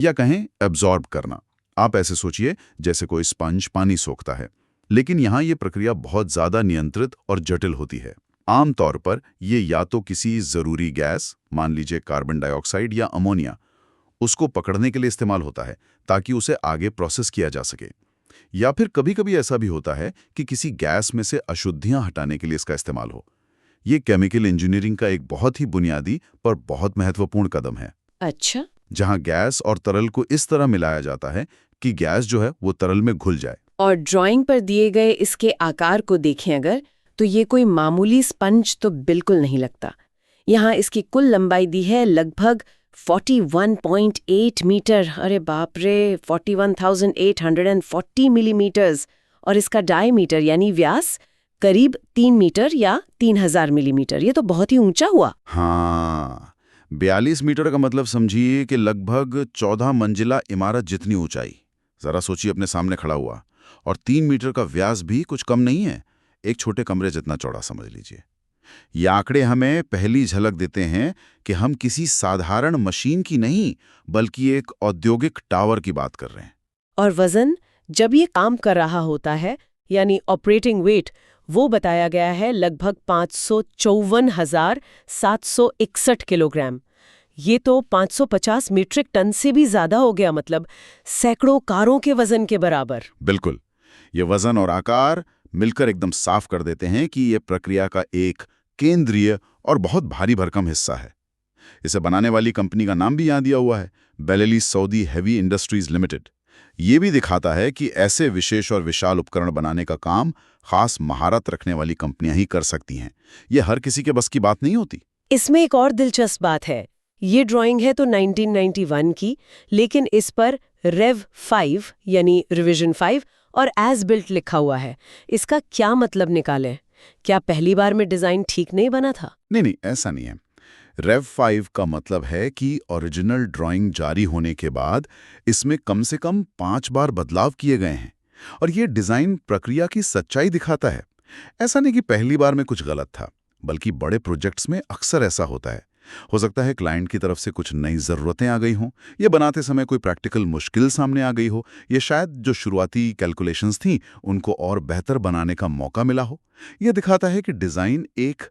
या कहें एब्जॉर्ब करना। आप ऐसे सोचिए जैसे कोई स्पंज पानी सोखता है। लेकिन यहाँ ये प्रक्रिया बहुत ज़्यादा नियंत्रित और जटिल होती है। आमतौर पर ये या तो किसी ज़रूरी गैस, मान लीजिए कार्बन डाइऑक्साइड या अमोनिया, उसको पकड़ने के लिए इस्तेमाल होता है ताकि उसे आगे प्रोसेस किया जा सके। या फिर कभी-कभी ऐसा भी होता है कि किसी गैस में से अशुद्धियां हटाने के लिए इसका इस्तेमाल हो। ये केमिकल इंजीनियरिंग का एक बहुत ही बुनियादी पर बहुत महत्वपूर्ण कदम है, अच्छा। जहां गैस और तरल को इस तरह मिलाया जाता है कि गैस जो है वो तरल में घुल जाए। और ड्राइंग पर दिए गए इसके आकार को देखें अगर, तो ये कोई मामूली स्पंज तो बिल्कुल नहीं लगता। यहाँ इसकी कुल लंबाई दी है लगभग 41.8 मीटर। अरे बाप रे, 41,840 मिलीमीटर्स। और इसका डायमीटर यानी व्यास करीब 3 मीटर या 3,000 मिलीमीटर। ये तो बहुत ही ऊंचा हुआ। हाँ, 42 मीटर का मतलब समझिए कि लगभग 14 मंजिला इमारत जितनी ऊंचाई। जरा सोचिए, अपने सामने खड़ा हुआ। और 3 मीटर का व्यास भी कुछ कम नहीं है, एक छोटे कमरे जितना चौड़ा समझ लीजिए। ये आंकड़े हमें पहली झलक देते हैं कि हम किसी साधारण मशीन की नहीं, बल्कि एक औद्योगिक टावर की बात कर रहे हैं। और वजन, जब ये काम कर रहा होता है, यानी ऑपरेटिंग वेट, वो बताया गया है लगभग 554,761 किलोग्राम। ये तो 550 मीट्रिक टन से भी ज्यादा हो गया, मतलब सैकड़ों कारों के वजन के बराबर। बिल्कुल, ये वजन और आकार मिलकर एकदम साफ कर देते हैं कि ये प्रक्रिया का एक केंद्रीय और बहुत भारी भरकम हिस्सा है। इसे बनाने वाली कंपनी का नाम भी यहाँ दिया हुआ है, बेलेली सऊदी हेवी इंडस्ट्रीज लिमिटेड। ये भी दिखाता है कि ऐसे विशेष और विशाल उपकरण बनाने का काम खास महारत रखने वाली कंपनियां ही कर सकती हैं। ये हर किसी के बस की बात नहीं होती। इसमें एक और दिलचस्प बात है। ये ड्राइंग है तो 1991 की, लेकिन इस पर रेव 5 यानी रिवीजन 5 और एज बिल्ट लिखा हुआ है। इसका क्या मतलब निकालें? क्या पहली बार में डिजाइन ठीक नहीं बना था? नहीं, ऐसा नहीं है। रेव 5 का मतलब है कि ओरिजिनल ड्राइंग जारी होने के बाद इसमें कम से कम 5 बार बदलाव किए गए हैं। और ये डिज़ाइन प्रक्रिया की सच्चाई दिखाता है। ऐसा नहीं कि पहली बार में कुछ गलत था, बल्कि बड़े प्रोजेक्ट्स में अक्सर ऐसा होता है। हो सकता है क्लाइंट की तरफ से कुछ नई ज़रूरतें आ गई हों, ये बनाते समय कोई प्रैक्टिकल मुश्किल सामने आ गई हो, ये शायद जो शुरुआती कैलकुलेशंस थी उनको और बेहतर बनाने का मौका मिला हो। यह दिखाता है कि डिज़ाइन एक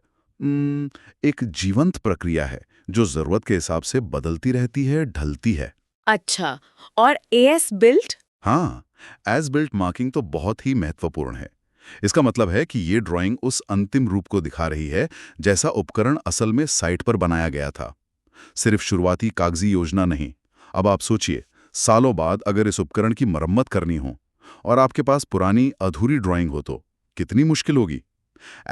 जीवंत प्रक्रिया है जो जरूरत के हिसाब से बदलती रहती है, ढलती है। अच्छा, और एएस बिल्ट? हाँ, एज बिल्ट मार्किंग तो बहुत ही महत्वपूर्ण है। इसका मतलब है कि ये ड्राइंग उस अंतिम रूप को दिखा रही है जैसा उपकरण असल में साइट पर बनाया गया था, सिर्फ शुरुआती कागजी योजना नहीं। अब आप सोचिए, सालों बाद अगर इस उपकरण की मरम्मत करनी हो और आपके पास पुरानी अधूरी ड्राइंग हो तो कितनी मुश्किल होगी।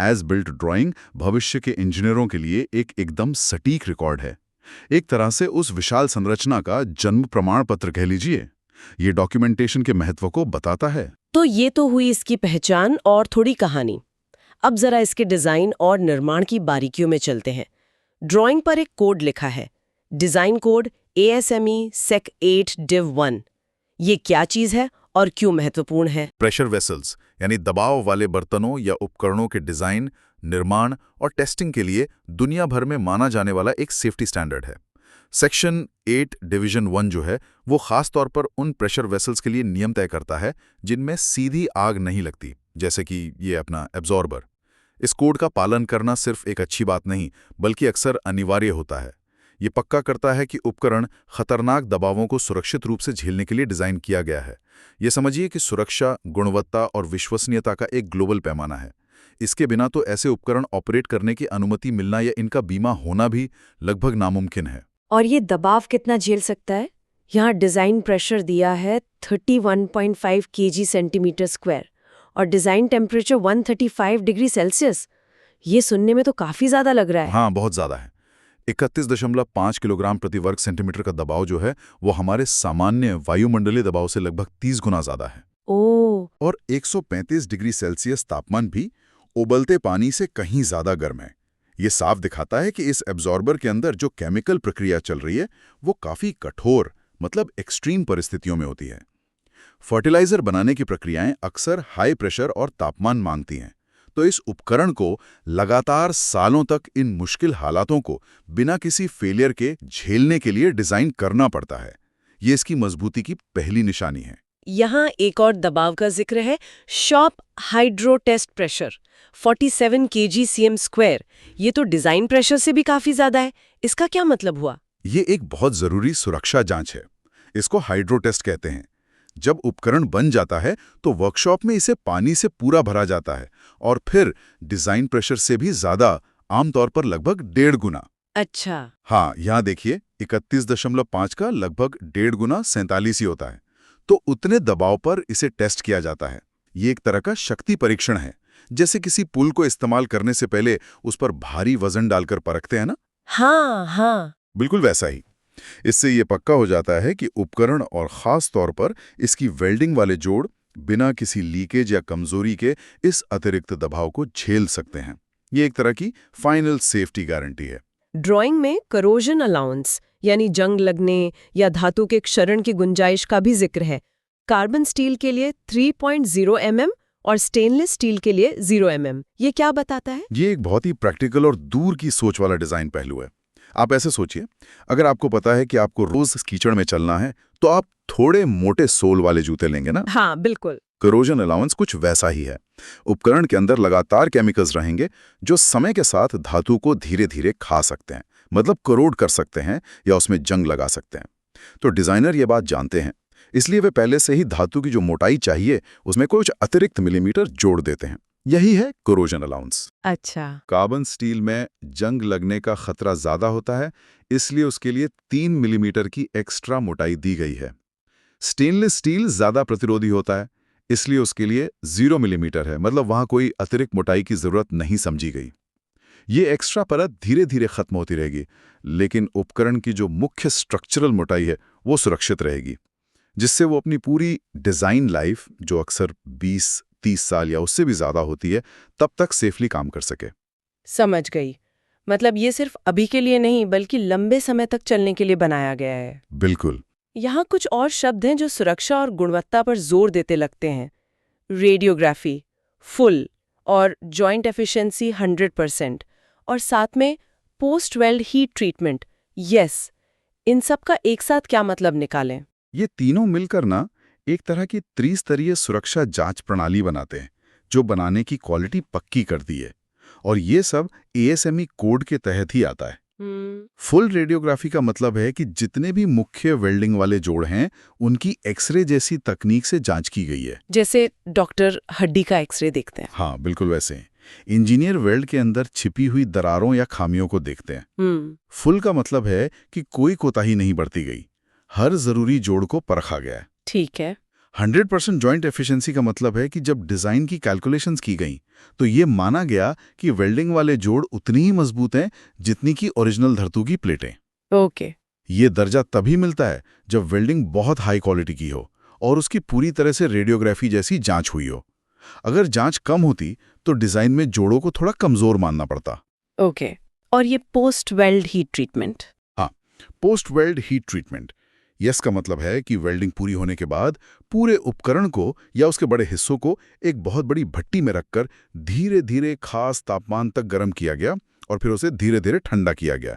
एज बिल्ट ड्राइंग भविष्य के इंजीनियरों के लिए एक एकदम सटीक रिकॉर्ड है, एक तरह से उस विशाल संरचना का जन्म प्रमाण पत्र कह लीजिए। ये डॉक्यूमेंटेशन के महत्व को बताता है। तो ये तो हुई इसकी पहचान और थोड़ी कहानी। अब जरा इसके डिजाइन और निर्माण की बारीकियों में चलते हैं। ड्राइंग पर एक कोड लिखा है, design code ASME SEC 8 Div 1। ये क्या चीज है और क्यों महत्वपूर्ण है? प्रेशर वेसल्स यानी दबाव वाले बर्तनों या उपकरणों के डिजाइन, निर्माण और टेस्टिंग के लिए दुनिया भर में माना जाने वाला एक सेफ्टी स्टैंडर्ड है। सेक्शन 8 डिवीजन 1 जो है वो खास तौर पर उन प्रेशर वेसल्स के लिए नियम तय करता है जिनमें सीधी आग नहीं लगती, जैसे कि ये अपना एब्जॉर्बर। इस कोड का पालन करना सिर्फ एक अच्छी बात नहीं, बल्कि अक्सर अनिवार्य होता है। ये पक्का करता है कि उपकरण खतरनाक दबावों को सुरक्षित रूप से झेलने के लिए डिजाइन किया गया है। ये समझिए कि सुरक्षा, गुणवत्ता और विश्वसनीयता का एक ग्लोबल पैमाना है। इसके बिना तो ऐसे उपकरण ऑपरेट करने की अनुमति मिलना या इनका बीमा होना भी लगभग नामुमकिन है। और ये दबाव कितना झेल सकता है? यहाँ डिजाइन प्रेशर दिया है 31.5 kg सेंटीमीटर स्क्वायर और डिजाइन टेम्परेचर 135 डिग्री सेल्सियस। ये सुनने में तो काफी ज्यादा लग रहा है। हाँ, बहुत ज्यादा है। 31.5 किलोग्राम प्रति वर्ग सेंटीमीटर का दबाव जो है वो हमारे सामान्य वायुमंडलीय दबाव से लगभग 30 गुना ज्यादा है। ओह। और 135 डिग्री सेल्सियस तापमान भी उबलते पानी से कहीं ज्यादा गर्म है। ये साफ दिखाता है कि इस एब्जॉर्बर के अंदर जो केमिकल प्रक्रिया चल रही है वो काफी कठोर, मतलब एक्सट्रीम परिस्थितियों में होती है। फर्टिलाइजर बनाने की प्रक्रियाएं अक्सर हाई प्रेशर और तापमान मांगती हैं, तो इस उपकरण को लगातार सालों तक इन मुश्किल हालातों को बिना किसी फेलियर के झेलने के लिए डिजाइन करना पड़ता है। ये इसकी मजबूती की पहली निशानी है। यहाँ एक और दबाव का जिक्र है, shop hydro test pressure 47 kg/cm²। ये तो डिजाइन प्रेशर से भी काफी ज्यादा है। इसका क्या मतलब हुआ? ये एक बहुत जरूरी सुरक्षा जांच है। इसको हाइड्रो टेस्ट कहते हैं। जब उपकरण बन जाता है तो वर्कशॉप में इसे पानी से पूरा भरा जाता है और फिर डिजाइन प्रेशर से भी ज्यादा, आमतौर पर लगभग 1.5 गुना। अच्छा। हाँ, यहाँ देखिए 31.5 का लगभग 1.5 गुना 47 ही होता है। तो उतने दबाव पर इसे टेस्ट किया जाता है। ये एक तरह का शक्ति परीक्षण है, जैसे किसी पुल को इस्तेमाल करने से पहले उस पर भारी वजन डालकर परखते हैं ना। हाँ हाँ। बिल्कुल वैसा ही। इससे ये पक्का हो जाता है कि उपकरण और खास तौर पर इसकी वेल्डिंग वाले जोड़ बिना किसी लीकेज या कमजोरी के इस अतिरिक्त दबाव को झेल सकते हैं। ये एक तरह की फाइनल सेफ्टी गारंटी है। ड्राइंग में करोजन अलाउंस यानी जंग लगने या धातु के क्षरण की गुंजाइश का भी जिक्र है। कार्बन स्टील के लिए 3.0 mm और स्टेनलेस स्टील के लिए 0 mm। ये क्या बताता है? ये एक बहुत ही प्रैक्टिकल और दूर की सोच वाला डिजाइन पहलू है। आप ऐसे सोचिए, अगर आपको पता है कि आपको रोज कीचड़ में चलना है तो आप थोड़े मोटे सोल वाले जूते लेंगे ना। हाँ बिल्कुल। करोजन अलाउंस कुछ वैसा ही है। उपकरण के अंदर लगातार केमिकल्स रहेंगे जो समय के साथ धातु को धीरे धीरे खा सकते हैं, मतलब करोड कर सकते हैं या उसमें जंग लगा सकते हैं। तो डिजाइनर ये बात जानते हैं, इसलिए वे पहले से ही धातु की जो मोटाई चाहिए उसमें कुछ अतिरिक्त मिलीमीटर जोड़ देते हैं। यही है करोजन अलाउंस। अच्छा। कार्बन स्टील में जंग लगने का खतरा ज्यादा होता है, इसलिए उसके लिए 3 मिलीमीटर की एक्स्ट्रा मोटाई दी गई है। स्टेनलेस स्टील ज्यादा प्रतिरोधी होता है, इसलिए उसके लिए 0 मिलीमीटर है, मतलब वहां कोई अतिरिक्त मोटाई की जरूरत नहीं समझी गई। ये एक्स्ट्रा परत धीरे धीरे खत्म होती रहेगी, लेकिन उपकरण की जो मुख्य स्ट्रक्चरल मोटाई है वो सुरक्षित रहेगी, जिससे वो अपनी पूरी डिजाइन लाइफ, जो अक्सर 20-30 साल या उससे भी ज्यादा होती है, तब तक सेफली काम कर सके। समझ गई। मतलब ये सिर्फ अभी के लिए नहीं बल्कि लंबे समय तक चलने के लिए बनाया गया है। बिल्कुल। यहाँ कुछ और शब्द हैं जो सुरक्षा और गुणवत्ता पर जोर देते लगते हैं। रेडियोग्राफी, फुल और जॉइंट एफिशिएंसी 100%, और साथ में post weld heat treatment, yes. इन सब का एक साथ क्या मतलब निकालें? ये तीनों मिलकर ना एक तरह की त्रिस्तरीय सुरक्षा जांच प्रणाली बनाते हैं, जो बनाने की क्वालिटी पक्की करती है। और ये सब ASME कोड के तहत ही आता है। फुल रेडियोग्राफी का मतलब है कि जितने भी मुख्य वेल्डिंग वाले जोड़ हैं उनकी एक्सरे जैसी तकनीक से जांच की गई है। जैसे डॉक्टर हड्डी का एक्सरे देखते हैं। हाँ बिल्कुल वैसे। इंजीनियर वेल्ड के अंदर छिपी हुई दरारों या खामियों को देखते हैं। फुल का मतलब है कि कोई कोताही नहीं बरती गई, हर जरूरी जोड़ को परखा गया है। ठीक है। 100% जॉइंट एफिशिएंसी का मतलब है कि जब डिजाइन की कैलकुलेशंस की गई तो ये माना गया कि वेल्डिंग वाले जोड़ उतनी ही मजबूत हैं जितनी की ओरिजिनल धातु की प्लेटें। ओके। ये दर्जा तभी मिलता है जब वेल्डिंग बहुत हाई क्वालिटी की हो और उसकी पूरी तरह से रेडियोग्राफी जैसी जांच हुई हो। अगर जांच कम होती तो डिजाइन में जोड़ों को थोड़ा कमजोर मानना पड़ता। ओके। और ये पोस्ट वेल्ड हीट ट्रीटमेंट? हाँ, post weld heat treatment. Yes का मतलब है कि वेल्डिंग पूरी होने के बाद पूरे उपकरण को या उसके बड़े हिस्सों को एक बहुत बड़ी भट्टी में रखकर धीरे धीरे खास तापमान तक गर्म किया गया और फिर उसे धीरे धीरे ठंडा किया गया।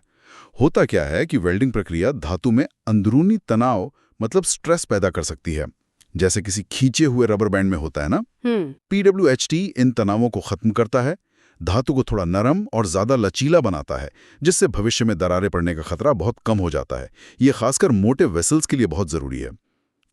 होता क्या है कि वेल्डिंग प्रक्रिया धातु में अंदरूनी तनाव, मतलब स्ट्रेस पैदा कर सकती है, जैसे किसी खींचे हुए रबर बैंड में होता है ना। PWHT इन तनावों को खत्म करता है, धातु को थोड़ा नरम और ज्यादा लचीला बनाता है, जिससे भविष्य में दरारें पड़ने का खतरा बहुत कम हो जाता है। ये खासकर मोटे वेसल्स के लिए बहुत जरूरी है।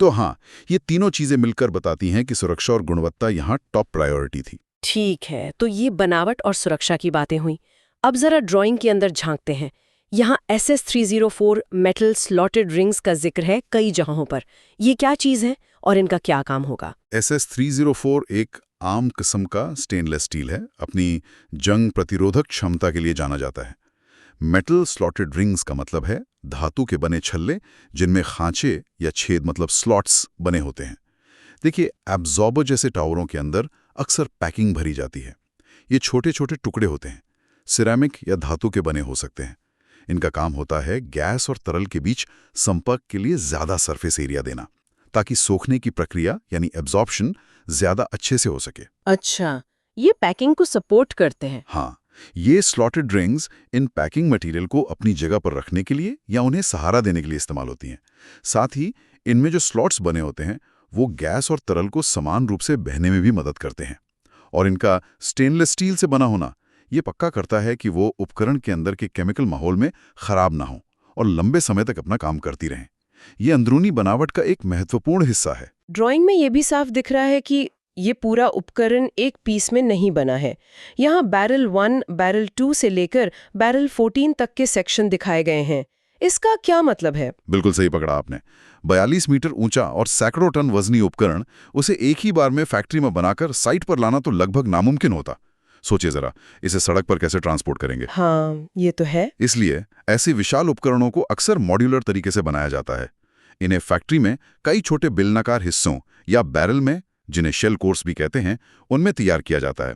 तो हाँ, ये तीनों चीजें मिलकर बताती हैं कि सुरक्षा और गुणवत्ता यहाँ टॉप प्रायोरिटी थी। ठीक है, तो ये बनावट और सुरक्षा की बातें हुई। अब जरा ड्राइंग के अंदर झांकते हैं। यहाँ SS304 मेटल स्लॉटेड रिंग्स का जिक्र है कई जगहों पर। ये क्या चीज है और इनका क्या काम होगा? SS304 एक आम किस्म का स्टेनलेस स्टील है, अपनी जंग प्रतिरोधक क्षमता के लिए जाना जाता है। मेटल स्लॉटेड रिंग्स का मतलब है धातु के बने छल्ले जिनमें खांचे या छेद, मतलब स्लॉट्स बने होते हैं। देखिए, एब्जॉर्बर जैसे टावरों के अंदर अक्सर पैकिंग भरी जाती है। ये छोटे छोटे टुकड़े होते हैं, सिरेमिक या धातु के बने हो सकते हैं। इनका काम होता है गैस और तरल के बीच संपर्क के लिए ज्यादा सरफेस एरिया देना, ताकि सोखने की प्रक्रिया यानी एब्जॉर्प्शन ज्यादा अच्छे से हो सके। अच्छा, ये पैकिंग को सपोर्ट करते हैं। हाँ, ये स्लॉटेड रिंग्स इन पैकिंग मटेरियल को अपनी जगह पर रखने के लिए या उन्हें सहारा देने के लिए इस्तेमाल होती हैं। साथ ही इनमें जो स्लॉट्स बने होते हैं वो गैस और तरल को समान रूप से बहने में भी मदद करते हैं। और इनका स्टेनलेस स्टील से बना होना ये पक्का करता है कि वो उपकरण के अंदर के केमिकल माहौल में खराब ना हो और लंबे समय तक अपना काम करती रहें। ये अंदरूनी बनावट का एक महत्वपूर्ण हिस्सा है। ड्राइंग में ये भी साफ दिख रहा है कि ये पूरा उपकरण एक पीस में नहीं बना है। यहाँ बैरल 1, बैरल 2 से लेकर बैरल 14 तक के सेक्शन दिखाए गए हैं। इसका क्या मतलब है? बिल्कुल सही पकड़ा आपने। 42 मीटर ऊंचा और सैकड़ों टन वजनी उपकरण, उसे एक ही बार में फैक्ट्री में बनाकर साइट पर लाना तो लगभग नामुमकिन होता। सोचिए जरा, इसे सड़क पर कैसे ट्रांसपोर्ट करेंगे? हाँ, ये तो है। इसलिए ऐसे विशाल उपकरणों को अक्सर मॉड्यूलर तरीके से बनाया जाता है। इन्हें फैक्ट्री में कई छोटे बेलनाकार हिस्सों या बैरल में, जिन्हें शेल कोर्स भी कहते हैं, उनमें तैयार किया जाता है।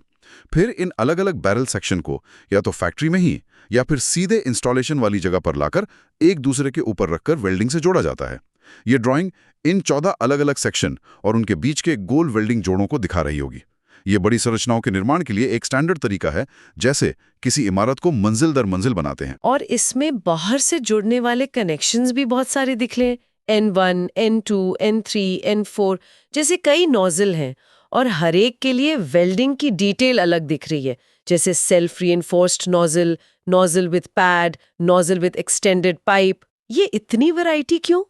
फिर इन अलग अलग बैरल सेक्शन को या तो फैक्ट्री में ही या फिर सीधे इंस्टॉलेशन वाली जगह पर लाकर एक दूसरे के ऊपर रखकर वेल्डिंग से जोड़ा जाता है। ये ड्राइंग इन 14 अलग अलग सेक्शन और उनके बीच के गोल वेल्डिंग जोड़ों को दिखा रही होगी। ये बड़ी संरचनाओं के निर्माण के लिए एक स्टैंडर्ड तरीका है, जैसे किसी इमारत को मंजिल दर मंजिल बनाते हैं। और इसमें बाहर से जुड़ने वाले कनेक्शंस भी बहुत सारे दिख रहे हैं। N1, N2, N3, N4 जैसे कई नोजल हैं और हर एक के लिए वेल्डिंग की डिटेल अलग दिख रही है, जैसे self reinforced nozzle, nozzle with pad, nozzle with extended pipe. ये इतनी वैरायटी क्यों?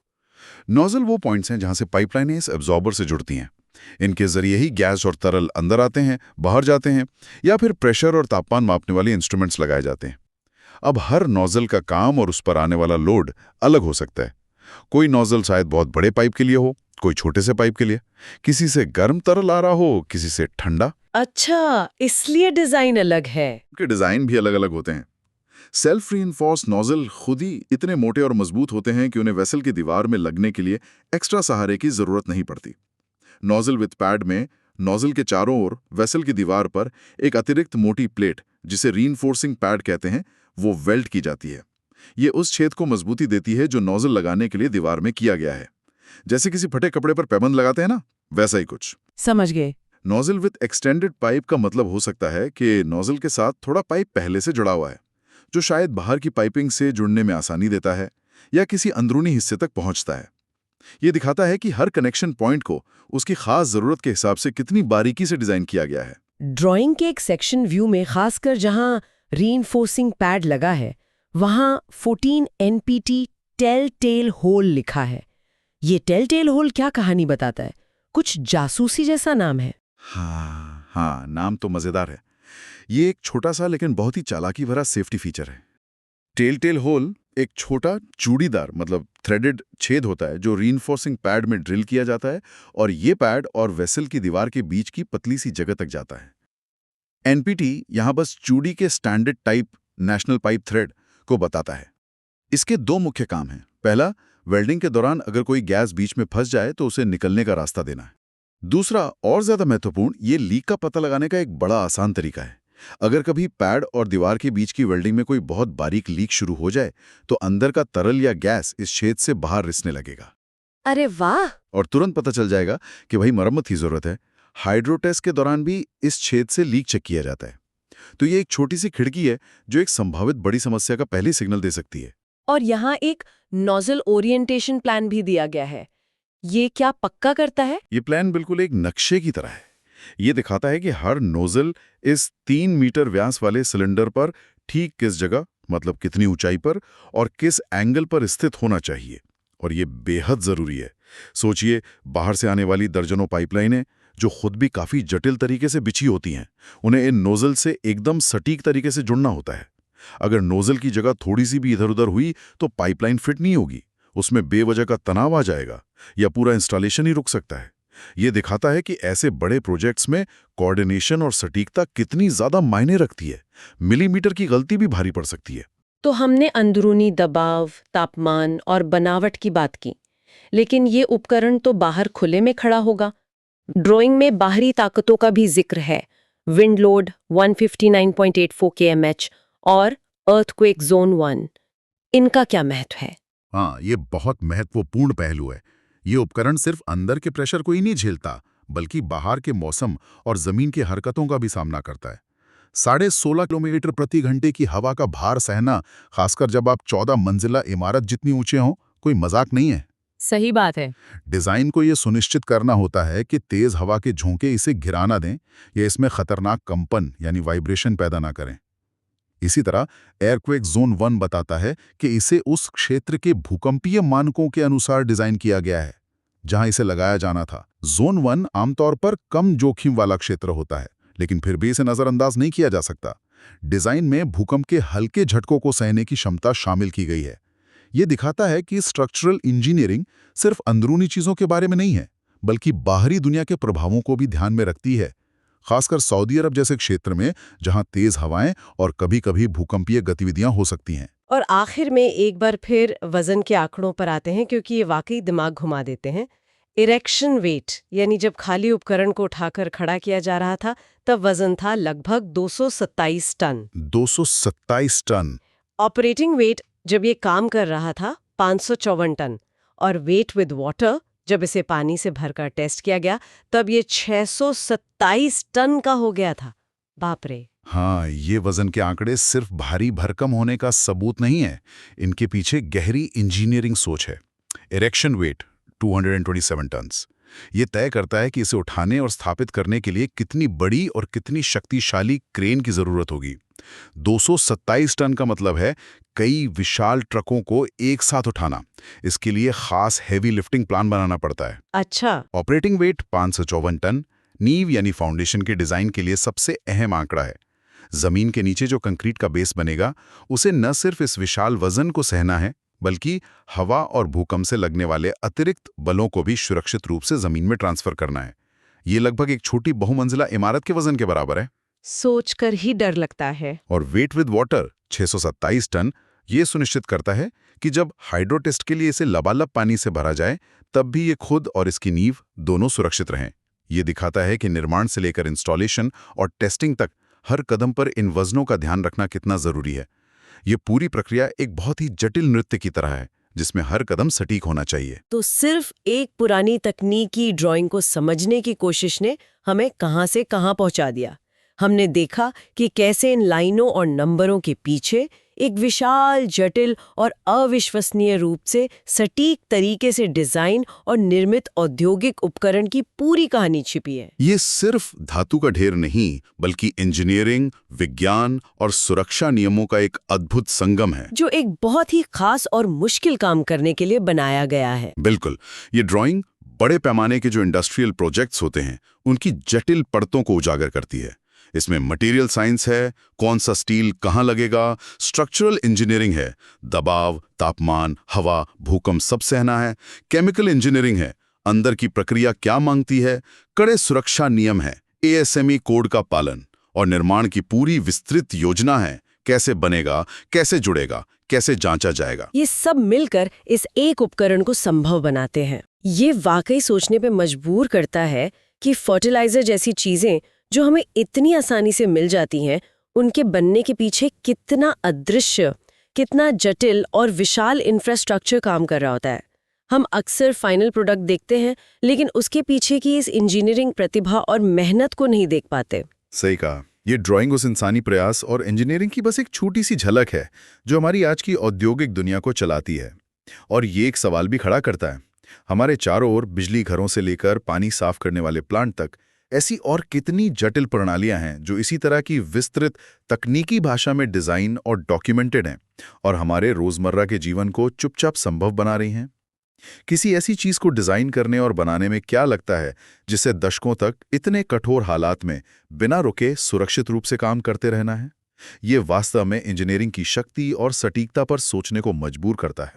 नोजल वो पॉइंट्स हैं जहां से पाइपलाइनें इस एब्जॉर्बर से जुड़ती हैं। इनके जरिए ही गैस और तरल अंदर आते हैं, बाहर जाते हैं, या फिर प्रेशर और तापमान मापने वाले इंस्ट्रूमेंट्स लगाए जाते हैं। अब हर नोजल का काम और उस पर आने वाला लोड अलग हो सकता है। कोई नोजल शायद बहुत बड़े पाइप के लिए हो, कोई छोटे से पाइप के लिए, किसी से गर्म तरल आ रहा हो, किसी से ठंडा। अच्छा, इसलिए डिजाइन अलग है। उनके डिजाइन भी अलग अलग होते हैं। सेल्फ रीइंफोर्स्ड नोजल खुद ही इतने मोटे और मजबूत होते हैं कि उन्हें वेसल की दीवार में लगने के लिए एक्स्ट्रा सहारे की जरूरत नहीं पड़ती। नोजल विद पैड में नोजल के चारों ओर वेसल की दीवार पर एक अतिरिक्त मोटी प्लेट, जिसे रीइंफोर्सिंग पैड कहते हैं, वो वेल्ड की जाती है। ये उस छेद को मजबूती देती है जो नोजल लगाने के लिए दीवार में किया गया है। जैसे किसी फटे कपड़े पर पैबंद लगाते हैं ना, वैसा ही कुछ। समझ गए। नोजल विद एक्सटेंडेड पाइप का मतलब हो सकता है कि नोजल के साथ थोड़ा पाइप पहले से जुड़ा हुआ है, जो शायद बाहर की पाइपिंग से जुड़ने में आसानी देता है या किसी अंदरूनी हिस्से तक पहुंचता है। ये दिखाता है कि हर कनेक्शन पॉइंट को उसकी खास जरूरत के हिसाब से कितनी बारीकी से डिजाइन किया गया है। ड्राइंग के एक सेक्शन व्यू में, खासकर जहां रीइंफोर्सिंग पैड लगा है, वहां 14 NPT टेल टेल होल लिखा है। ये टेल टेल होल क्या कहानी बताता है? कुछ जासूसी जैसा नाम है। हाँ, नाम तो मजेदार है। ये एक छोटा सा लेकिन बहुत ही चालाकी भरा सेफ्टी फीचर है। टेल टेल होल एक छोटा चूड़ीदार, मतलब थ्रेडेड छेद होता है जो रीइंफोर्सिंग पैड में ड्रिल किया जाता है, और ये पैड और वेसल की दीवार के बीच की पतली सी जगह तक जाता है। एनपीटी यहां बस चूड़ी के standard type national pipe thread को बताता है। इसके दो मुख्य काम हैं। पहला, वेल्डिंग के दौरान अगर कोई गैस बीच में फंस जाए तो उसे निकलने का रास्ता देना है। दूसरा और ज्यादा महत्वपूर्ण, ये लीक का पता लगाने का एक बड़ा आसान तरीका है। अगर कभी पैड और दीवार के बीच की वेल्डिंग में कोई बहुत बारीक लीक शुरू हो जाए तो अंदर का तरल या गैस इस छेद से बाहर रिसने लगेगा। अरे वाह! और तुरंत पता चल जाएगा कि भाई मरम्मत की जरूरत है। हाइड्रो टेस्ट के दौरान भी इस छेद से लीक चेक किया जाता है। तो ये एक छोटी सी खिड़की है जो एक संभावित बड़ी समस्या का पहले सिग्नल दे सकती है। और यहाँ एक नोजल ओरिएंटेशन प्लान भी दिया गया है। ये क्या पक्का करता है? ये प्लान बिल्कुल एक नक्शे की तरह है। ये दिखाता है कि हर नोजल इस 3 मीटर व्यास वाले सिलेंडर पर ठीक किस जगह, मतलब कितनी ऊंचाई पर और किस एंगल पर स्थित होना चाहिए। और ये बेहद जरूरी है। सोचिए, बाहर से आने वाली दर्जनों पाइपलाइनें जो खुद भी काफी जटिल तरीके से बिछी होती हैं, उन्हें इन नोजल से एकदम सटीक तरीके से जुड़ना होता है। अगर नोजल की जगह थोड़ी सी भी इधर उधर हुई तो पाइपलाइन फिट नहीं होगी, उसमें बेवजह का तनाव आ जाएगा या पूरा इंस्टॉलेशन ही रुक सकता है। ये दिखाता है कि ऐसे बड़े प्रोजेक्ट्स में कोऑर्डिनेशन और सटीकता कितनी ज्यादा मायने रखती है। मिलीमीटर की गलती भी भारी पड़ सकती है। तो हमने अंदरूनी दबाव, तापमान और बनावट की बात की, लेकिन ये उपकरण तो बाहर खुले में खड़ा होगा। ड्राइंग में बाहरी ताकतों का भी जिक्र है। विंड लोड 159.84 kmh और अर्थक्वेक जोन 1। इनका क्या महत्व है? हाँ, ये बहुत महत्वपूर्ण पहलू है। ये उपकरण सिर्फ अंदर के प्रेशर को ही नहीं झेलता, बल्कि बाहर के मौसम और जमीन की हरकतों का भी सामना करता है। 16.5 किलोमीटर प्रति घंटे की हवा का भार सहना, खासकर जब आप 14 मंजिला इमारत जितनी ऊंचे हों, कोई मजाक नहीं है। सही बात है। डिजाइन को यह सुनिश्चित करना होता है कि तेज हवा के झोंके इसे गिरा ना दें या इसमें खतरनाक कंपन यानी वाइब्रेशन पैदा ना करें। इसी तरह एयरक्वेक जोन 1 बताता है कि इसे उस क्षेत्र के भूकंपीय मानकों के अनुसार डिजाइन किया गया है जहां इसे लगाया जाना था। जोन 1 आमतौर पर कम जोखिम वाला क्षेत्र होता है, लेकिन फिर भी इसे नजरअंदाज नहीं किया जा सकता। डिजाइन में भूकंप के हल्के झटकों को सहने की क्षमता शामिल की गई है। यह दिखाता है कि स्ट्रक्चरल इंजीनियरिंग सिर्फ अंदरूनी चीजों के बारे में नहीं है, बल्कि बाहरी दुनिया के प्रभावों को भी ध्यान में रखती है, खासकर सऊदी अरब जैसे क्षेत्र में जहां तेज हवाएं और कभी-कभी भूकंपीय गतिविधियां हो सकती हैं। और आखिर में एक बार फिर वजन के आंकड़ों पर आते हैं, क्योंकि ये वाकई दिमाग घुमा देते हैं। इरेक्शन वेट यानी जब खाली उपकरण को उठाकर खड़ा किया जा रहा था, तब वजन था लगभग 227 टन। 227 टन। ऑपरेटिंग वेट जब ये काम कर रहा था 554 टन, और वेट विद वाटर जब इसे पानी से भरकर टेस्ट किया गया तब ये 627 टन का हो गया था। बाप रे। हाँ, ये वजन के आंकड़े सिर्फ भारी भरकम होने का सबूत नहीं है, इनके पीछे गहरी इंजीनियरिंग सोच है। इरेक्शन वेट 227 टन्स ये तय करता है कि इसे उठाने और स्थापित करने के लिए कितनी बड़ी और कितनी शक्तिशाली क्रेन की जरूरत होगी। 227 टन का मतलब है कई विशाल ट्रकों को एक साथ उठाना। इसके लिए खास हेवी लिफ्टिंग प्लान बनाना पड़ता है। अच्छा। ऑपरेटिंग वेट 554 टन नींव यानी फाउंडेशन के डिजाइन के लिए सबसे अहम आंकड़ा है। जमीन के नीचे जो कंक्रीट का बेस बनेगा, उसे न सिर्फ इस विशाल वजन को सहना है, बल्कि हवा और भूकंप से लगने वाले अतिरिक्त बलों को भी सुरक्षित रूप से जमीन में ट्रांसफर करना है। ये लगभग एक छोटी बहुमंजिला इमारत के वजन के बराबर है। सोचकर ही डर लगता है। और वेट विद वाटर 627 टन ये सुनिश्चित करता है कि जब हाइड्रो टेस्ट के लिए इसे लबालब पानी से भरा जाए, तब भी ये खुद और इसकी नींव दोनों सुरक्षित रहें। ये दिखाता है कि निर्माण से लेकर इंस्टॉलेशन और टेस्टिंग तक हर कदम पर इन वजनों का ध्यान रखना कितना जरूरी है। ये पूरी प्रक्रिया एक बहुत ही जटिल नृत्य की तरह है, जिसमें हर कदम सटीक होना चाहिए। तो सिर्फ एक पुरानी तकनीकी ड्राइंग को समझने की कोशिश ने हमें कहां से कहां पहुंचा दिया। हमने देखा कि कैसे इन लाइनों और नंबरों के पीछे एक विशाल, जटिल और अविश्वसनीय रूप से सटीक तरीके से डिजाइन और निर्मित औद्योगिक उपकरण की पूरी कहानी छिपी है। ये सिर्फ धातु का ढेर नहीं, बल्कि इंजीनियरिंग, विज्ञान और सुरक्षा नियमों का एक अद्भुत संगम है, जो एक बहुत ही खास और मुश्किल काम करने के लिए बनाया गया है। बिल्कुल। ये ड्राइंग बड़े पैमाने के जो इंडस्ट्रियल प्रोजेक्ट्स होते हैं, उनकी जटिल परतों को उजागर करती है। इसमें मटेरियल साइंस है, कौन सा स्टील कहाँ लगेगा, स्ट्रक्चरल इंजीनियरिंग है, दबाव, तापमान, हवा, भूकंप सब सहना है, केमिकल इंजीनियरिंग है, अंदर की प्रक्रिया क्या मांगती है, कड़े सुरक्षा नियम है, ASME कोड का पालन, और निर्माण की पूरी विस्तृत योजना है, कैसे बनेगा, कैसे जुड़ेगा, कैसे जांचा जाएगा। ये सब मिलकर इस एक उपकरण को संभव बनाते हैं। ये वाकई सोचने पे मजबूर करता है कि फर्टिलाइजर जैसी चीजें जो हमें इतनी आसानी से मिल जाती हैं, उनके बनने के पीछे कितना अदृश्य, कितना जटिल और विशाल इंफ्रास्ट्रक्चर काम कर रहा होता है। हम अक्सर फाइनल प्रोडक्ट देखते हैं, लेकिन उसके पीछे की इस इंजीनियरिंग प्रतिभा और मेहनत को नहीं देख पाते। सही कहा। ये ड्राइंग उस इंसानी प्रयास और इंजीनियरिंग की बस एक छोटी सी झलक है जो हमारी आज की औद्योगिक दुनिया को चलाती है। और ये एक सवाल भी खड़ा करता है, हमारे चारों ओर बिजली घरों से लेकर पानी साफ करने वाले प्लांट तक ऐसी और कितनी जटिल प्रणालियां हैं जो इसी तरह की विस्तृत तकनीकी भाषा में डिजाइन और डॉक्यूमेंटेड हैं और हमारे रोजमर्रा के जीवन को चुपचाप संभव बना रही हैं। किसी ऐसी चीज को डिजाइन करने और बनाने में क्या लगता है जिसे दशकों तक इतने कठोर हालात में बिना रुके सुरक्षित रूप से काम करते रहना है? ये वास्तव में इंजीनियरिंग की शक्ति और सटीकता पर सोचने को मजबूर करता है।